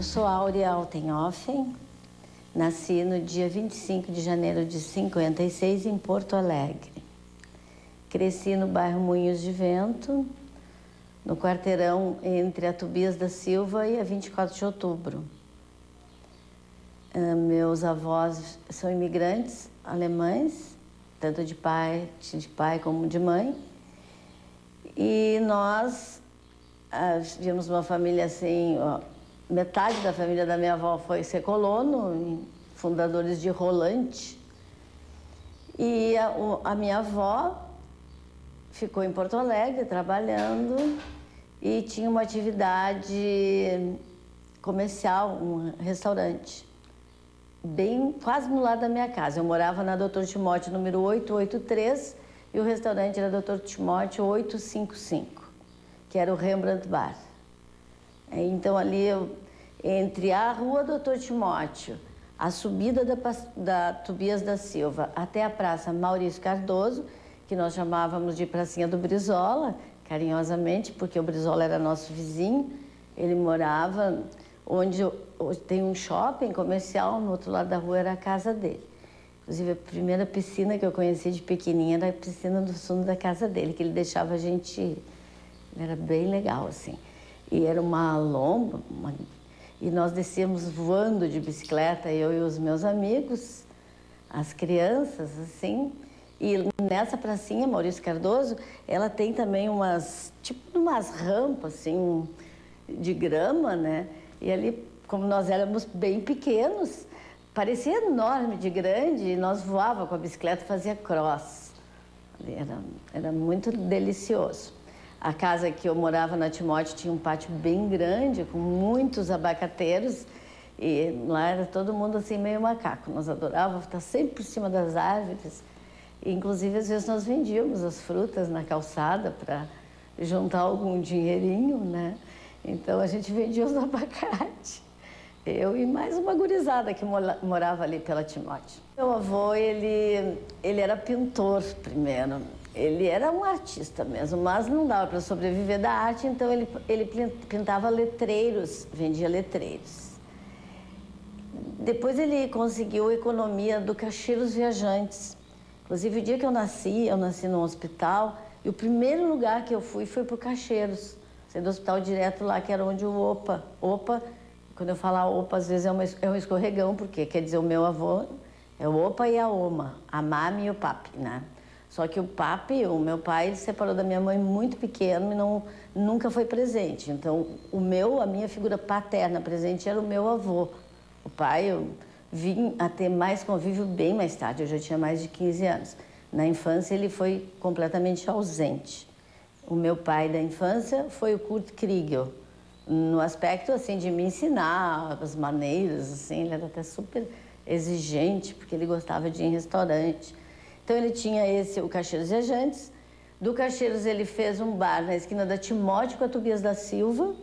sou Áurea Altenhofen, nasci no dia 25 de janeiro de 56 em Porto Alegre. Cresci no bairro Moinhos de Vento, no quarteirão entre a Tobias da Silva e a 24 de outubro. Meus avós são imigrantes alemães, tanto de pai como de mãe. E nós vimos uma família assim, metade da família da minha avó foi ser colono, fundadores de Rolante. E a minha avó ficou em Porto Alegre trabalhando e tinha uma atividade comercial, um restaurante, quase no lado da minha casa. Eu morava na Dr. Timóteo número 883 e o restaurante era Dr. Timóteo 855, que era o Rembrandt Bar. Então ali, entre a rua Dr. Timóteo, a subida da Tobias da Silva até a Praça Maurício Cardoso, que nós chamávamos de Pracinha do Brizola, carinhosamente, porque o Brizola era nosso vizinho. Ele morava onde tem um shopping comercial, no outro lado da rua era a casa dele. Inclusive, a primeira piscina que eu conheci de pequenininha era a piscina do fundo da casa dele, que ele deixava a gente ir. Era bem legal, assim. E era uma lomba, e nós descíamos voando de bicicleta, eu e os meus amigos, as crianças, assim. E nessa pracinha, Maurício Cardoso, ela tem também umas rampas, assim, de grama, né? E ali, como nós éramos bem pequenos, parecia enorme de grande, e nós voávamos com a bicicleta e fazia cross. Era muito delicioso. A casa que eu morava na Timóteo tinha um pátio bem grande, com muitos abacateiros, e lá era todo mundo assim meio macaco. Nós adorávamos estar sempre por cima das árvores. E, inclusive, às vezes nós vendíamos as frutas na calçada para juntar algum dinheirinho, né? Então a gente vendia os abacates. Eu e mais uma gurizada que morava ali pela Timóteo. Meu avô, ele era pintor primeiro. Ele era um artista mesmo, mas não dava para sobreviver da arte, então ele pintava letreiros, vendia letreiros. Depois ele conseguiu a economia do Caixeiros Viajantes. Inclusive, o dia que eu nasci num hospital, e o primeiro lugar que eu fui foi para o Caixeiros. Saí do hospital direto lá, que era onde o Opa, quando eu falar Opa, às vezes é um escorregão, porque quer dizer, o meu avô é o Opa e a Oma, a Mami e o Papi, né? Só que o Papi, o meu pai, ele se separou da minha mãe muito pequeno e nunca foi presente. Então, a minha figura paterna presente era o meu avô. O pai, eu vim a ter mais convívio bem mais tarde, eu já tinha mais de 15 anos. Na infância, ele foi completamente ausente. O meu pai da infância foi o Kurt Kriegel, no aspecto assim de me ensinar as maneiras, assim, ele era até super exigente, porque ele gostava de ir em restaurante. Então ele tinha o Caixeiros Viajantes. Do Caixeiros ele fez um bar na esquina da Timóteo com a Tobias da Silva,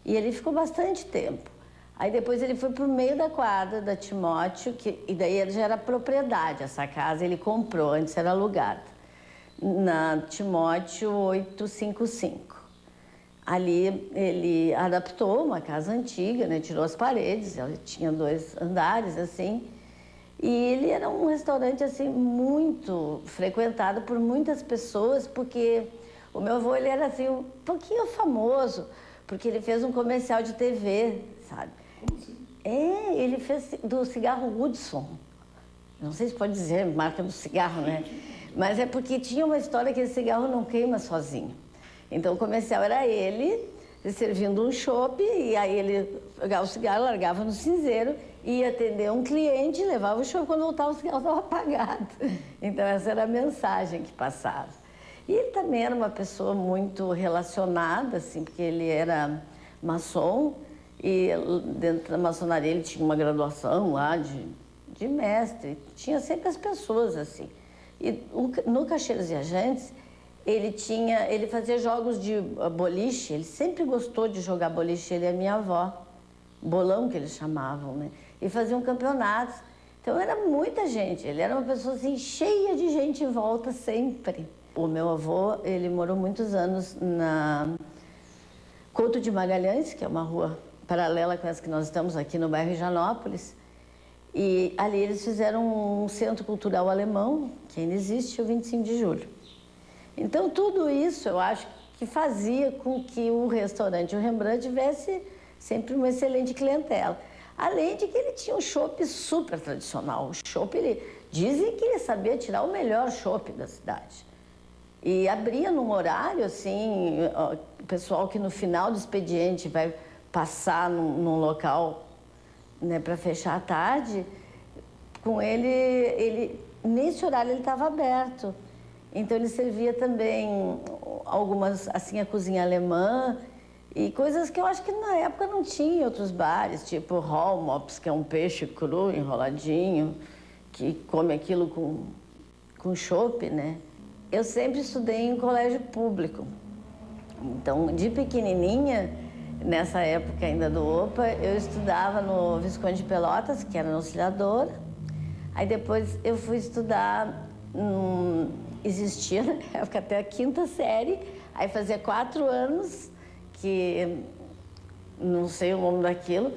e ele ficou bastante tempo. Aí depois ele foi para o meio da quadra da Timóteo, e daí ele já era propriedade, essa casa ele comprou, antes era alugada, na Timóteo 855. Ali ele adaptou uma casa antiga, né? Tirou as paredes, ela tinha 2 andares, assim, e ele era um restaurante, assim, muito frequentado por muitas pessoas, porque o meu avô, ele era, assim, um pouquinho famoso, porque ele fez um comercial de TV, sabe? Como assim? Ele fez do cigarro Hudson. Não sei se pode dizer marca do cigarro, né? Mas é porque tinha uma história que esse cigarro não queima sozinho. Então o comercial era ele servindo um chopp, e aí ele pegava o cigarro, largava no cinzeiro, ia atender um cliente, levava o chopp, quando voltava o cigarro estava apagado. Então essa era a mensagem que passava. E ele também era uma pessoa muito relacionada, assim, porque ele era maçom, e dentro da maçonaria ele tinha uma graduação lá de mestre, tinha sempre as pessoas assim. E no Caixeiros Viajantes, ele fazia jogos de boliche, ele sempre gostou de jogar boliche, ele e a minha avó, bolão que eles chamavam, né? E faziam campeonatos. Então era muita gente, ele era uma pessoa assim, cheia de gente em volta sempre. O meu avô, ele morou muitos anos na Couto de Magalhães, que é uma rua paralela com essa que nós estamos aqui no bairro Higienópolis. E ali eles fizeram um centro cultural alemão, que ainda existe, o 25 de julho. Então, tudo isso eu acho que fazia com que o restaurante, o Rembrandt, tivesse sempre uma excelente clientela. Além de que ele tinha um chopp super tradicional. O chopp, dizem que ele sabia tirar o melhor chopp da cidade. E abria num horário, assim, o pessoal que no final do expediente vai passar num local, né, para fechar à tarde, com ele, nesse horário ele estava aberto. Então ele servia também algumas, assim, a cozinha alemã e coisas que eu acho que na época não tinha em outros bares, tipo Rollmops, que é um peixe cru, enroladinho, que come aquilo com chopp, né? Eu sempre estudei em colégio público. Então, de pequenininha, nessa época ainda do OPA, eu estudava no Visconde de Pelotas, que era no Auxiliadora. Aí depois eu fui estudar, existia na época até a 5ª série, aí fazia 4 anos, que não sei o nome daquilo,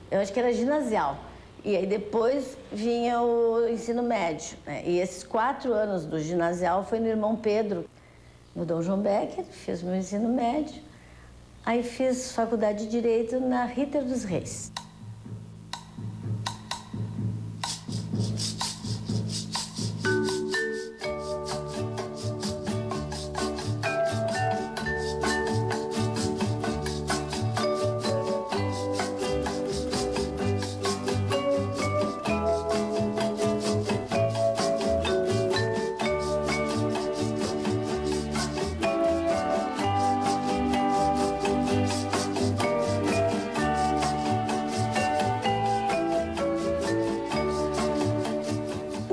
eu acho que era ginasial. E aí depois vinha o ensino médio, né? E esses 4 anos do ginasial foi no Irmão Pedro, no Dom João Becker, fiz meu ensino médio. Aí fiz faculdade de Direito na Ritter dos Reis.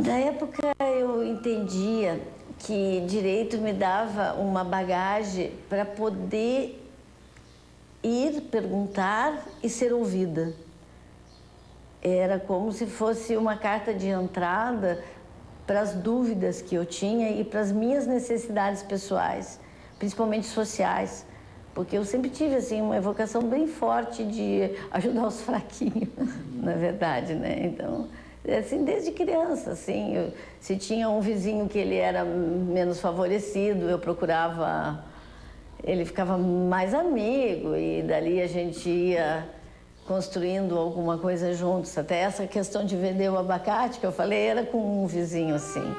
Na época eu entendia que direito me dava uma bagagem para poder ir perguntar e ser ouvida. Era como se fosse uma carta de entrada para as dúvidas que eu tinha e para as minhas necessidades pessoais, principalmente sociais, porque eu sempre tive assim uma evocação bem forte de ajudar os fraquinhos, na verdade, né? Então, assim, desde criança, assim, se tinha um vizinho que ele era menos favorecido, eu procurava, ele ficava mais amigo e dali a gente ia construindo alguma coisa juntos. Até essa questão de vender o abacate que eu falei era com um vizinho assim.